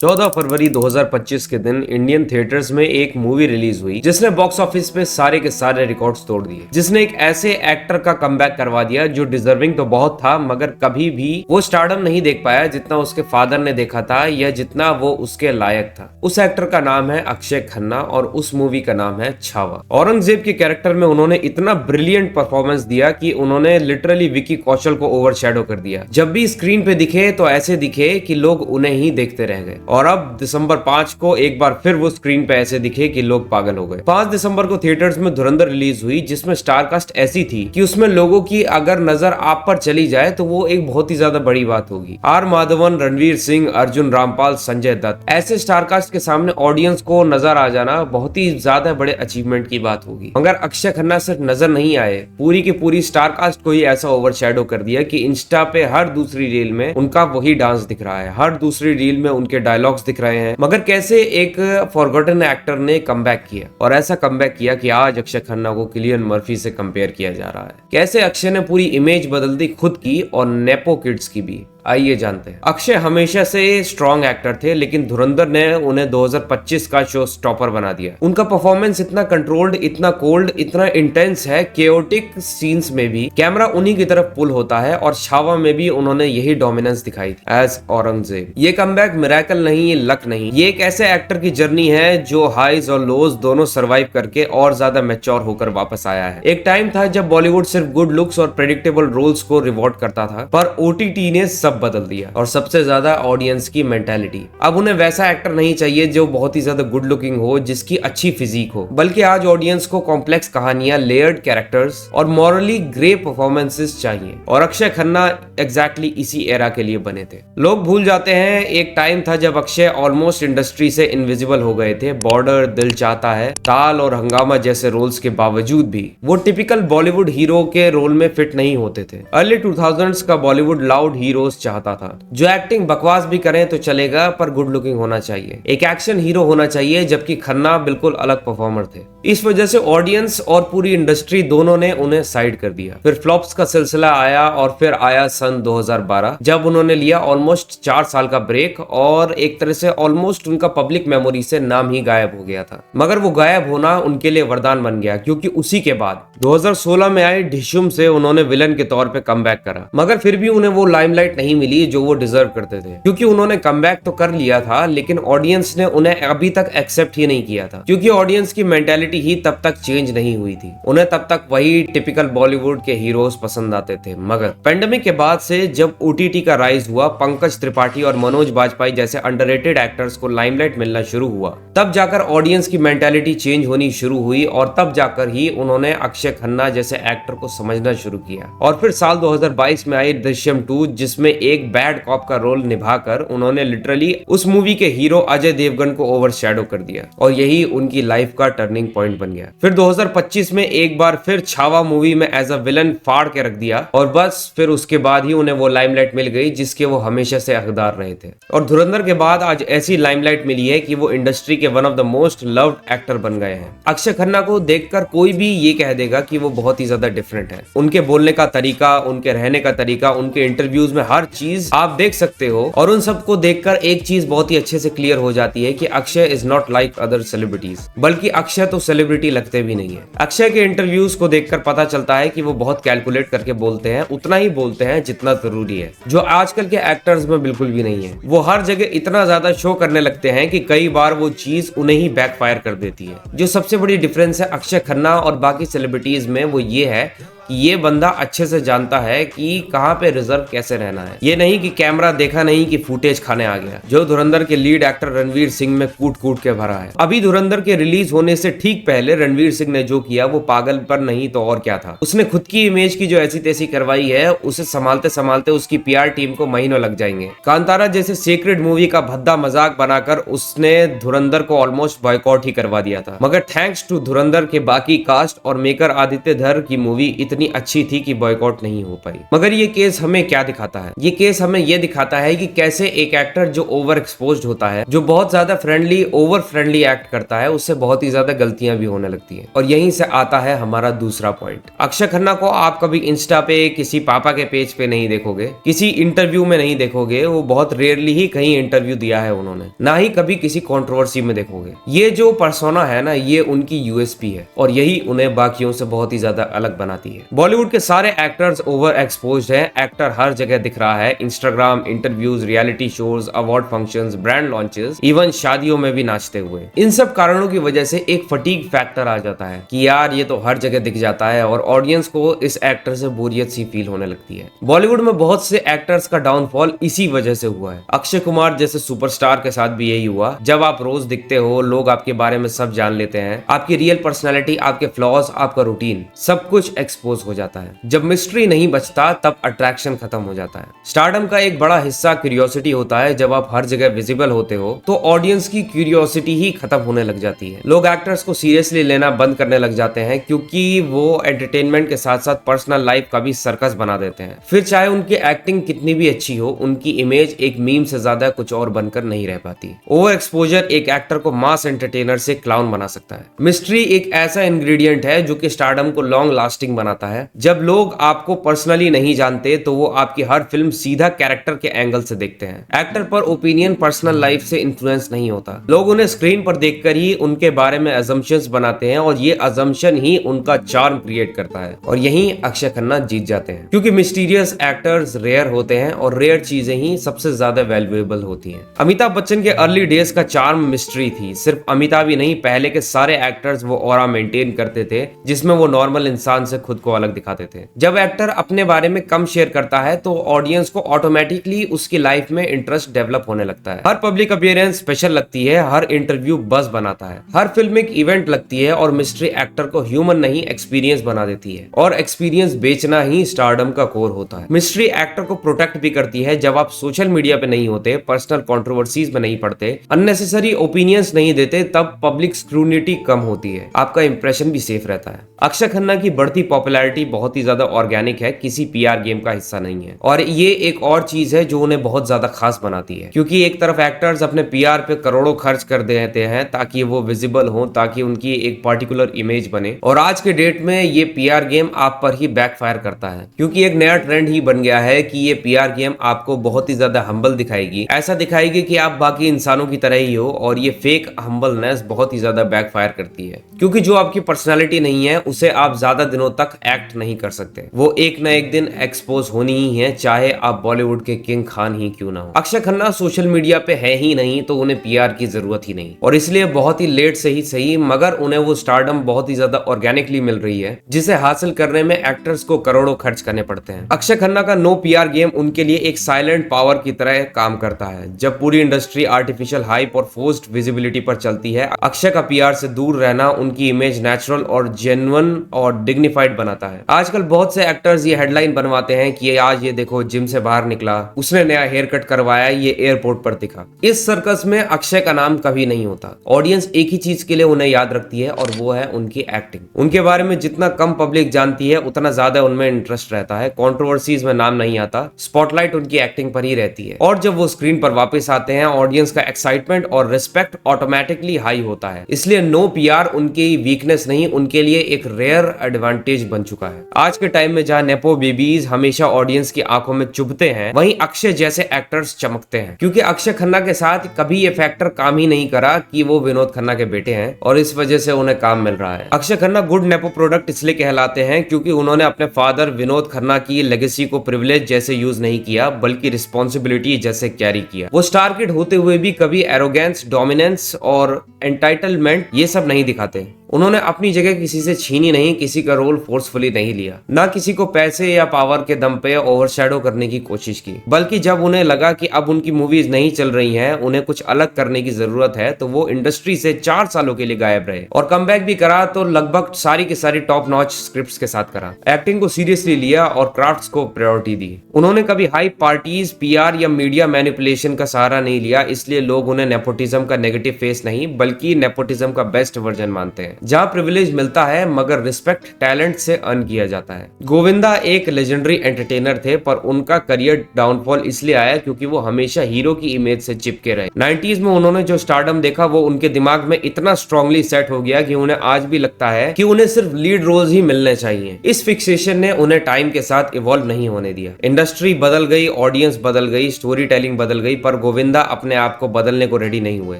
14 फरवरी 2025 के दिन Indian theatres में एक मूवी रिलीज हुई जिसने बॉक्स ऑफिस पे सारे के सारे रिकॉर्ड्स तोड़ दिए, जिसने एक ऐसे एक्टर का कमबैक करवा दिया जो डिजर्विंग तो बहुत था मगर कभी भी वो स्टारडम नहीं देख पाया जितना उसके फादर ने देखा था या जितना वो उसके लायक था। उस एक्टर का नाम है अक्षय खन्ना और उस मूवी का नाम है छावा। औरंगजेब के कैरेक्टर में उन्होंने इतना ब्रिलियंट परफॉर्मेंस दिया कि उन्होंने लिटरली विकी कौशल को ओवरशैडो कर दिया। जब भी स्क्रीन पे दिखे तो ऐसे दिखे कि लोग उन्हें ही देखते रह गए और अब दिसंबर 5 को एक बार फिर वो स्क्रीन पे ऐसे दिखे कि लोग पागल हो गए। 5 दिसंबर को थिएटर्स में धुरंधर रिलीज हुई जिसमें स्टारकास्ट ऐसी थी कि उसमें लोगों की अगर नजर आप पर चली जाए तो वो एक बहुत ही ज्यादा बड़ी बात होगी। आर माधवन, रणवीर सिंह, अर्जुन रामपाल, संजय दत्त ऐसे स्टारकास्ट के सामने ऑडियंस को नजर आ जाना बहुत ही ज्यादा बड़े अचीवमेंट की बात होगी। मगर अक्षय खन्ना सिर्फ नजर नहीं आए, पूरी की पूरी स्टारकास्ट को ही ऐसा ओवरशैडो कर दिया कि इंस्टा पे हर दूसरी रील में उनका वही डांस दिख रहा है, हर दूसरी रील में उनके डायलॉग्स दिख रहे हैं। मगर कैसे एक फॉरगॉटन एक्टर ने कमबैक किया और ऐसा कमबैक किया कि आज अक्षय खन्ना को किलियन मर्फी से कंपेयर किया जा रहा है। कैसे अक्षय ने पूरी इमेज बदल दी खुद की और नेपो किड्स की भी, आइए जानते हैं। अक्षय हमेशा से स्ट्रॉन्ग एक्टर थे लेकिन धुरंधर ने उन्हें 2025 का शो स्टॉपर बना दिया। उनका परफॉर्मेंस इतना कंट्रोल्ड, इतना कोल्ड, इतना इंटेंस है, केओटिक सीन्स में भी कैमरा उन्हीं की तरफ पुल होता है और छावा में भी उन्होंने यही डोमिनेंस दिखाई थी एज औरंगजेब। ये कमबैक मिरेकल नहीं, लक नहीं, ये एक ऐसे एक्टर की जर्नी है जो हाइज और लोज दोनों सर्वाइव करके और ज्यादा मैच्योर होकर वापस आया है। एक टाइम था जब बॉलीवुड सिर्फ गुड लुक्स और प्रेडिक्टेबल रोल्स को रिवॉर्ड करता था, पर ओटीटी ने सब बदल दिया और सबसे ज्यादा ऑडियंस की मेंटालिटी। अब उन्हें वैसा एक्टर नहीं चाहिए जो बहुत ही ज्यादा गुड लुकिंग हो, जिसकी अच्छी फिजिक हो, बल्कि आज ऑडियंस को कॉम्प्लेक्स कहानियां, लेयर्ड कैरेक्टर्स और मॉरली ग्रे परफॉर्मेंसेस चाहिए और अक्षय खन्ना एग्जैक्टली इसी एरा के लिए बने थे। लोग भूल जाते हैं एक टाइम था जब अक्षय ऑलमोस्ट इंडस्ट्री से इनविजिबल हो गए थे। बॉर्डर, दिल चाहता है, ताल और हंगामा जैसे रोल्स के बावजूद भी वो टिपिकल बॉलीवुड हीरो के रोल में फिट नहीं होते थे। अर्ली 2000s का बॉलीवुड लाउड हीरोज चाहता था जो एक्टिंग बकवास भी करें तो चलेगा पर गुड लुकिंग होना चाहिए, एक एक्शन हीरो होना चाहिए, जबकि खन्ना बिल्कुल अलग परफॉर्मर थे। इस वजह से ऑडियंस और पूरी इंडस्ट्री दोनों ने उन्हें साइड कर दिया। फिर फ्लॉप्स का सिलसिला आया और फिर आया सन 2012 जब उन्होंने लिया ऑलमोस्ट 4 साल का ब्रेक और एक तरह से ऑलमोस्ट उनका पब्लिक मेमोरी से नाम ही गायब हो गया था। मगर वो गायब होना उनके लिए वरदान बन गया क्योंकि उसी के बाद 2016 में आए ढिशुम से उन्होंने विलन के तौर पे कमबैक करा। मगर फिर भी उन्हें वो लाइमलाइट नहीं मिली जो वो डिजर्व करते थे क्योंकि उन्होंने कमबैक तो कर लिया था लेकिन ऑडियंस ने उन्हें अभी तक एक्सेप्ट ही नहीं किया था क्योंकि ऑडियंस की मेंटालिटी ही तब तक चेंज नहीं हुई थी। उन्हें तब तक वही टिपिकल बॉलीवुड के हीरोज पसंद आते थे। मगर पेंडेमिक के बाद से जब ओटीटी का राइज हुआ, पंकज त्रिपाठी और मनोज बाजपेयी जैसे अंडररेटेड एक्टर्स को लाइमलाइट मिलना शुरू हुआ, तब जाकर ऑडियंस की मेंटालिटी चेंज होनी शुरू हुई और तब जाकर ही उन्होंने अक्षय खन्ना जैसे एक्टर को समझना शुरू किया। और फिर साल 2022 में आई दृश्यम 2 जिसमें एक बैड कॉप का रोल निभाकर उन्होंने लिटरली उस मूवी के हीरो अजय देवगन को ओवरशैडो कर दिया और यही उनकी लाइफ का टर्निंग पॉइंट बन गया। फिर 2025 में एक बार फिर छावा मूवी में एज अ विलन फाड़ के रख दिया और बस फिर उसके बाद ही उन्हें वो लाइमलाइट मिल गई जिसके वो हमेशा से हकदार रहे थे। और धुरंधर के बाद आज ऐसी लाइमलाइट मिली है कि वो इंडस्ट्री के one of the most loved actor बन गए हैं। अक्षय खन्ना को देखकर कोई भी ये कह देगा कि वो बहुत ही ज्यादा डिफरेंट है। उनके बोलने का तरीका, उनके रहने का तरीका, उनके इंटरव्यूज में हर चीज आप देख सकते हो और उन सबको देखकर एक चीज बहुत ही अच्छे से क्लियर हो जाती है कि Akshay is not like other celebrities, बल्कि अक्षय तो सेलिब्रिटी लगते भी नहीं है। अक्षय के इंटरव्यूज को देखकर पता चलता है कि वो बहुत कैलकुलेट करके बोलते हैं, उतना ही बोलते हैं जितना जरूरी है, जो आजकल के एक्टर्स में बिल्कुल भी नहीं है। वो हर जगह इतना ज्यादा शो करने लगते हैं कि कई बार वो चीज उन्हें ही बैकफायर कर देती है। जो सबसे बड़ी डिफरेंस है अक्षय खन्ना और बाकी सेलिब्रिटीज में वो ये है कि ये बंदा अच्छे से जानता है कि कहाँ पे रिजर्व कैसे रहना है। ये नहीं कि कैमरा देखा नहीं कि फुटेज खाने आ गया, जो धुरंधर के लीड एक्टर रणवीर सिंह में कूट कूट के भरा है। अभी धुरंधर के रिलीज होने से ठीक पहले रणवीर सिंह ने जो किया वो पागल पर नहीं तो और क्या था। उसने खुद की इमेज की जो ऐसी तैसी करवाई है, उसे संभालते संभालते उसकी पीआर टीम को महीनों लग जाएंगे। कांतारा जैसे सीक्रेट मूवी का भद्दा मजाक बनाकर उसने धुरंधर को ऑलमोस्ट बॉयकॉट ही करवा दिया था। मगर थैंक्स टू धुरंधर के बाकी कास्ट और मेकर आदित्य धर की मूवी इतनी उतनी अच्छी थी कि बॉयकॉट नहीं हो पाई। मगर ये केस हमें क्या दिखाता है? ये केस हमें ये दिखाता है कि कैसे एक एक्टर जो ओवर एक्सपोज्ड होता है, जो बहुत ज्यादा फ्रेंडली ओवर फ्रेंडली एक्ट करता है, उससे बहुत ही ज्यादा गलतियां भी होने लगती है। और यहीं से आता है हमारा दूसरा पॉइंट। अक्षय खन्ना को आप कभी इंस्टा पे किसी पापा के पेज पे नहीं देखोगे, किसी इंटरव्यू में नहीं देखोगे, वो बहुत रेयरली ही कहीं इंटरव्यू दिया है उन्होंने, ना ही कभी किसी कंट्रोवर्सी में देखोगे। ये जो पर्सोना है ना, ये उनकी यूएसपी है और यही उन्हें बाकियों से बहुत ही ज्यादा अलग बनाती है। बॉलीवुड के सारे एक्टर्स ओवर एक्सपोज्ड हैं, एक्टर हर जगह दिख रहा है, Instagram, interviews, reality shows, award functions, brand launches, even शादियों में भी नाचते हुए। इन सब कारणों की वजह से एक फटीग फैक्टर आ जाता है कि यार ये तो हर जगह दिख जाता है और ऑडियंस को इस एक्टर से बोरियत सी फील होने लगती है। बॉलीवुड में बहुत से एक्टर्स का डाउनफॉल इसी वजह से हुआ है। अक्षय कुमार जैसे सुपरस्टार के साथ भी यही हुआ। जब आप रोज दिखते हो, लोग आपके बारे में सब जान लेते हैं, आपकी रियल पर्सनैलिटी, आपके फ्लॉज, आपका रूटीन, सब कुछ एक्सपोज हो जाता है। जब मिस्ट्री नहीं बचता तब अट्रैक्शन खत्म हो जाता है। स्टारडम का एक बड़ा हिस्सा क्यूरियोसिटी होता है। जब आप हर जगह विजिबल होते हो तो ऑडियंस की क्यूरियोसिटी ही खत्म होने लग जाती है। लोग एक्टर्स को सीरियसली लेना बंद करने लग जाते हैं क्योंकि वो एंटरटेनमें के साथ साथ पर्सनल लाइफ का भी सर्कस बना देते हैं। फिर चाहे उनकी एक्टिंग कितनी भी अच्छी हो, उनकी इमेज एक मीम से ज्यादा कुछ और बनकर नहीं रह पाती। ओवर एक्सपोजर एक एक्टर को मास एंटरटेनर से क्लाउन बना सकता है। मिस्ट्री एक ऐसा इंग्रेडिएंट है जो कि स्टारडम को लॉन्ग लास्टिंग बनाता है। जब लोग आपको पर्सनली नहीं जानते तो वो आपकी हर फिल्म सीधा कैरेक्टर के एंगल से देखते हैं। एक्टर पर ओपिनियन पर्सनल लाइफ से इन्फ्लुएंस नहीं होता। लोग उन्हें स्क्रीन पर देखकर ही उनके बारे में अजम्पशंस बनाते हैं और ये अजम्पशन ही उनका चार्म क्रिएट करता है। और यहीं अक्षय खन्ना जीत जाते हैं क्योंकि मिस्टीरियस एक्टर्स रेयर होते हैं और रेयर चीजें ही सबसे ज्यादा वैल्यूएबल होती हैं। अमिताभ बच्चन के अर्ली डेज का चार्म मिस्ट्री थी। सिर्फ अमिताभ ही नहीं, पहले के सारे एक्टर्स वो ऑरा मेंटेन करते थे जिसमें वो नॉर्मल इंसान से खुद को अलग दिखाते थे। जब एक्टर अपने बारे में कम शेयर करता है तो ऑडियंस को ऑटोमेटिकली उसकी लाइफ में इंटरेस्ट डेवलप होने लगता है। हर पब्लिक अपीयरेंस स्पेशल लगती है, हर इंटरव्यू बस बनाता है, हर फिल्म एक इवेंट लगती है और मिस्ट्री एक्टर को ह्यूमन नहीं एक्सपीरियंस बना देती है। और एक्सपीरियंस बेचना ही स्टारडम का कोर होता है। मिस्ट्री एक्टर को प्रोटेक्ट भी करती है। जब आप सोशल मीडिया पे नहीं होते, पर्सनल कंट्रोवर्सीज में नहीं पड़ते, अननेसेसरी ओपिनियंस नहीं देते, तब पब्लिक स्क्रूनिटी कम होती है, आपका इंप्रेशन भी सेफ रहता है। अक्षय खन्ना की बढ़ती पॉपुलैरिटी बहुत ही ज्यादा ऑर्गेनिक है, किसी पीआर गेम का हिस्सा नहीं है। और ये एक और चीज है जो उन्हें बहुत ज्यादा खास बनाती है क्योंकि एक तरफ एक्टर्स अपने पीआर पे करोड़ों खर्च कर देते हैं ताकि वो विजिबल हो, ताकि उनकी एक पार्टिकुलर इमेज बने। और आज के डेट में ये पीआर गेम आप पर ही बैकफायर करता है क्योंकि एक नया ट्रेंड ही बन गया है कि ये पीआर गेम आपको बहुत ही ज्यादा हम्बल दिखाएगी, ऐसा दिखाएगी कि आप बाकी इंसानों की तरह ही हो। और ये फेक हम्बलनेस बहुत ही ज्यादा बैकफायर करती है क्योंकि जो आपकी पर्सनालिटी नहीं है उसे आप ज्यादा दिनों तक एक्ट नहीं कर सकते। वो एक न एक दिन एक्सपोज होनी ही है, चाहे आप बॉलीवुड के किंग खान ही क्यों ना हो। अक्षय खन्ना सोशल मीडिया पे है ही नहीं तो उन्हें पीआर की जरूरत ही नहीं और इसलिए बहुत ही लेट से ही सही मगर उन्हें वो स्टारडम बहुत ही ज्यादा ऑर्गेनिकली मिल रही है जिसे हासिल करने में एक्टर्स को करोड़ों खर्च करने पड़ते हैं। अक्षय खन्ना का नो पीआर गेम उनके लिए एक साइलेंट पावर की तरह काम करता है। जब पूरी इंडस्ट्री आर्टिफिशियल हाइप और फोर्स्ड विजिबिलिटी पर चलती है, अक्षय का पीआर से दूर रहना उनकी इमेज नेचुरल और जेन्युइन और डिग्निफाइड बनाता है। आजकल बहुत से एक्टर्स ये हेडलाइन बनवाते हैं कि आज ये देखो जिम से बाहर निकला, उसने नया हेयर कट करवाया, ये एयरपोर्ट पर दिखा। इस सर्कस में अक्षय का नाम कभी नहीं होता। ऑडियंस एक ही चीज के लिए उन्हें याद रखती है और वो है उनकी एक्टिंग। उनके बारे में जितना कम पब्लिक जानती है उतना ज्यादा उनमें इंटरेस्ट रहता है। कंट्रोवर्सीज में नाम नहीं आता, स्पॉटलाइट उनकी एक्टिंग पर ही रहती है। और जब वो स्क्रीन पर वापस आते हैं, ऑडियंस का एक्साइटमेंट और रिस्पेक्ट ऑटोमेटिकली हाई होता है। इसलिए नो पीआर उनकी वीकनेस नहीं, उनके लिए एक रेयर एडवांटेज बन चुका है। आज के टाइम में जहां नेपो बेबीज हमेशा ऑडियंस की आंखों में चुभते हैं, वहीं अक्षय जैसे एक्टर्स चमकते हैं क्योंकि अक्षय खन्ना के साथ कभी ये फैक्टर काम ही नहीं करा कि वो विनोद खन्ना के बेटे हैं और इस वजह से उन्हें काम मिल रहा है। Akshay Khanna good nepo product इसलिए कहलाते हैं क्योंकि उन्होंने अपने फादर विनोद खन्ना की लेगेसी को प्रिविलेज जैसे यूज नहीं किया बल्कि रिस्पॉन्सिबिलिटी जैसे कैरी किया। वो स्टार किड होते हुए भी कभी एरोगेंस, डोमिनेंस और एंटाइटलमेंट ये सब नहीं दिखाते। उन्होंने अपनी जगह किसी से छीनी नहीं, किसी का रोल फोर्सफुली नहीं लिया, ना किसी को पैसे या पावर के दम पे ओवरशैडो करने की कोशिश की। बल्कि जब उन्हें लगा कि अब उनकी मूवीज नहीं चल रही हैं, उन्हें कुछ अलग करने की जरूरत है, तो वो इंडस्ट्री से 4 सालों के लिए गायब रहे और कमबैक भी करा तो लगभग सारी की सारी टॉप नॉच स्क्रिप्ट्स के साथ करा। एक्टिंग को सीरियसली लिया और क्राफ्ट्स को प्रायोरिटी दी। उन्होंने कभी हाई पार्टीज, पीआर या मीडिया मैनिपुलेशन का सहारा नहीं लिया, इसलिए लोग उन्हें नेपोटिज्म का नेगेटिव फेस नहीं बल्कि नेपोटिज्म का बेस्ट वर्जन मानते हैं। जहाँ प्रिविलेज मिलता है मगर रिस्पेक्ट टैलेंट से अर्न किया जाता है। गोविंदा एक लेजेंडरी एंटरटेनर थे, पर उनका करियर डाउनफॉल इसलिए आया क्योंकि वो हमेशा हीरो की इमेज से चिपके रहे। 90s में उन्होंने जो स्टारडम देखा वो उनके दिमाग में इतना स्ट्रांगली सेट हो गया कि उन्हें आज भी लगता है कि उन्हें सिर्फ लीड रोल्स ही मिलने चाहिए। इस फिक्सेशन ने उन्हें टाइम के साथ इवॉल्व नहीं होने दिया। इंडस्ट्री बदल गई, ऑडियंस बदल गई, स्टोरी टेलिंग बदल गई, पर गोविंदा अपने आप को बदलने को रेडी नहीं हुए।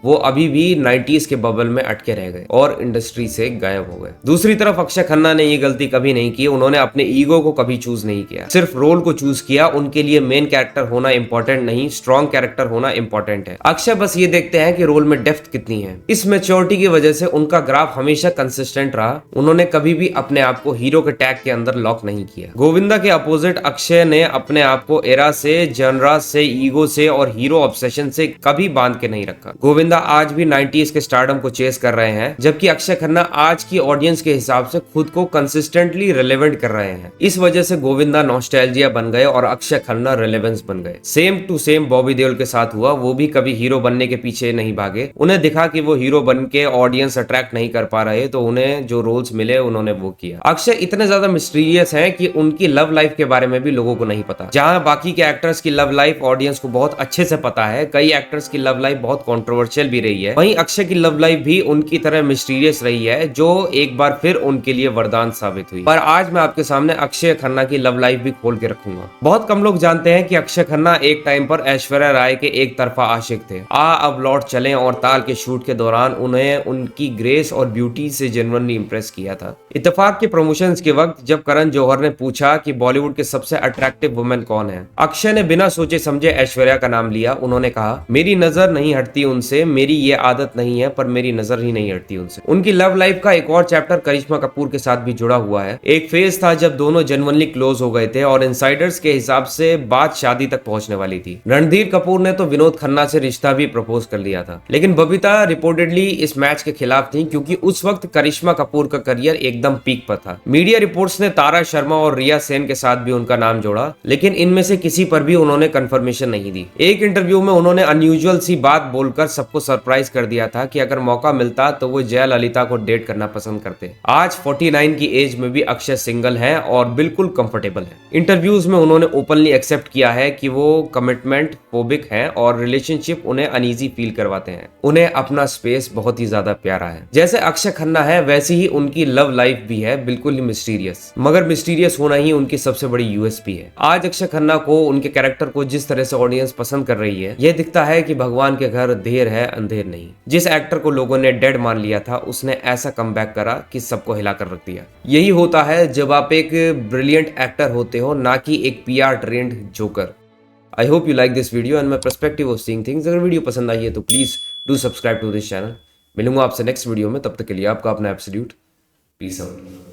वो अभी भी 90s के बबल में अटके रह गए और इंडस्ट्री से गायब हो गए। दूसरी तरफ अक्षय खन्ना ने ये गलती कभी नहीं की। उन्होंने अपने ईगो को कभी चूज नहीं किया, सिर्फ रोल को चूज किया। उनके लिए मेन कैरेक्टर होना इंपॉर्टेंट नहीं, स्ट्रॉन्ग कैरेक्टर होना इंपॉर्टेंट है। अक्षय बस ये देखते हैं कि रोल में डेप्थ कितनी है। इस मैच्योरिटी की वजह से उनका ग्राफ हमेशा कंसिस्टेंट रहा। उन्होंने कभी भी अपने आप को हीरो के टैग के अंदर लॉक नहीं किया। गोविंदा के अपोजिट अक्षय ने अपने आप को एरा से, जनरा से, ईगो से और हीरो ऑब्सेशन से कभी बांध के नहीं रखा। गोविंदा आज भी 90s के स्टारडम को चेस कर रहे हैं, जबकि अक्षय खन्ना आज की ऑडियंस के हिसाब से खुद को कंसिस्टेंटली रिलेवेंट कर रहे हैं। इस वजह से गोविंदा नॉस्टैल्जिया बन गए और अक्षय खन्ना रिलेवेंस बन गए। Same to same Bobby Deol के साथ हुआ। वो भी कभी हीरो बनने के पीछे नहीं भागे। उन्हें दिखा कि वो हीरो बन के ऑडियंस अट्रैक्ट नहीं कर पा रहे, तो उन्हें जो रोल्स मिले उन्होंने वो किया। अक्षय इतने ज्यादा मिस्टीरियस हैं कि उनकी लव लाइफ के बारे में भी लोगों को नहीं पता। जहां बाकी के एक्टर्स की लव लाइफ ऑडियंस को बहुत अच्छे से पता है, कई एक्टर्स की लव लाइफ बहुत कंट्रोवर्शियल भी रही है, वहीं अक्षय की लव लाइफ भी उनकी तरह मिस्टीरियस रही है, जो एक बार फिर उनके लिए वरदान साबित हुई। पर आज मैं आपके सामने अक्षय खन्ना की लव लाइफ भी खोल के रखूंगा। बहुत कम लोग जानते हैं कि अक्षय खन्ना एक टाइम पर ऐश्वर्या राय के एक तरफा आशिक थे। अब लौट चलें और ताल के शूट के दौरान उन्हें उनकी ग्रेस और ब्यूटी से जेन्युइनली इंप्रेस किया था। इत्तेफाक के प्रमोशंस के वक्त जब करण जौहर ने पूछा कि बॉलीवुड के सबसे अट्रैक्टिव वुमेन कौन है, अक्षय ने बिना सोचे समझे ऐश्वर्या का नाम लिया। उन्होंने कहा, मेरी नजर नहीं हटती उनसे, मेरी ये आदत नहीं है, पर मेरी नजर ही नहीं हटती उनसे। उनकी लव लाइफ का एक और चैप्टर करिश्मा कपूर के साथ भी जुड़ा हुआ है। एक फेज था जब दोनों जेन्युइनली क्लोज हो गए थे और इनसाइडर्स के हिसाब से बात शादी तक पहुंचने वाली थी। रणधीर कपूर ने तो विनोद खन्ना से रिश्ता भी प्रपोज कर लिया था, लेकिन बबीता रिपोर्टेडली इस मैच के खिलाफ थी क्योंकि उस वक्त करिश्मा कपूर का करियर एकदम पीक पर था। मीडिया रिपोर्ट्स ने तारा शर्मा और रिया सेन के साथ भी उनका नाम जोड़ा, लेकिन इनमें से किसी पर भी उन्होंने कंफर्मेशन नहीं दी। एक इंटरव्यू में उन्होंने अनयूजुअल सी बात बोलकर सबको सरप्राइज कर दिया था कि अगर मौका मिलता तो वो जयललिता को डेट करना पसंद करते। आज 49 की एज में भी अक्षय सिंगल हैं और बिल्कुल कंफर्टेबल हैं। इंटरव्यूज में उन्होंने ओपनली एक्सेप्ट किया है कि वो कमिटमेंट फोबिक हैं और रिलेशनशिप उन्हें अनईजी फील करवाते हैं। उन्हें अपना स्पेस बहुत ही ज्यादा प्यारा है। जैसे अक्षय खन्ना है वैसी ही उनकी लव लाइफ भी है, बिल्कुल ही मिस्टीरियस, मगर मिस्टीरियस होना ही उनकी सबसे बड़ी यूएसपी है। आज अक्षय खन्ना को, उनके कैरेक्टर को जिस तरह से ऑडियंस पसंद कर रही है, यह दिखता है कि भगवान के घर देर है अंधेर नहीं। जिस एक्टर को लोगों ने डेड मान लिया था उसने ऐसा कमबैक करा कि सबको हिलाकर रख दिया। यही होता है जब आप एक ब्रिलियंट एक्टर होते हो, ना कि एक PR trend joker. I hope you like this video and my perspective of seeing things. अगर वीडियो पसंद आई है तो please do subscribe to this channel. मिलूंगा आपसे नेक्स्ट वीडियो में, तब तक के लिए आपका अपना एब्सोल्यूट पीस आउट।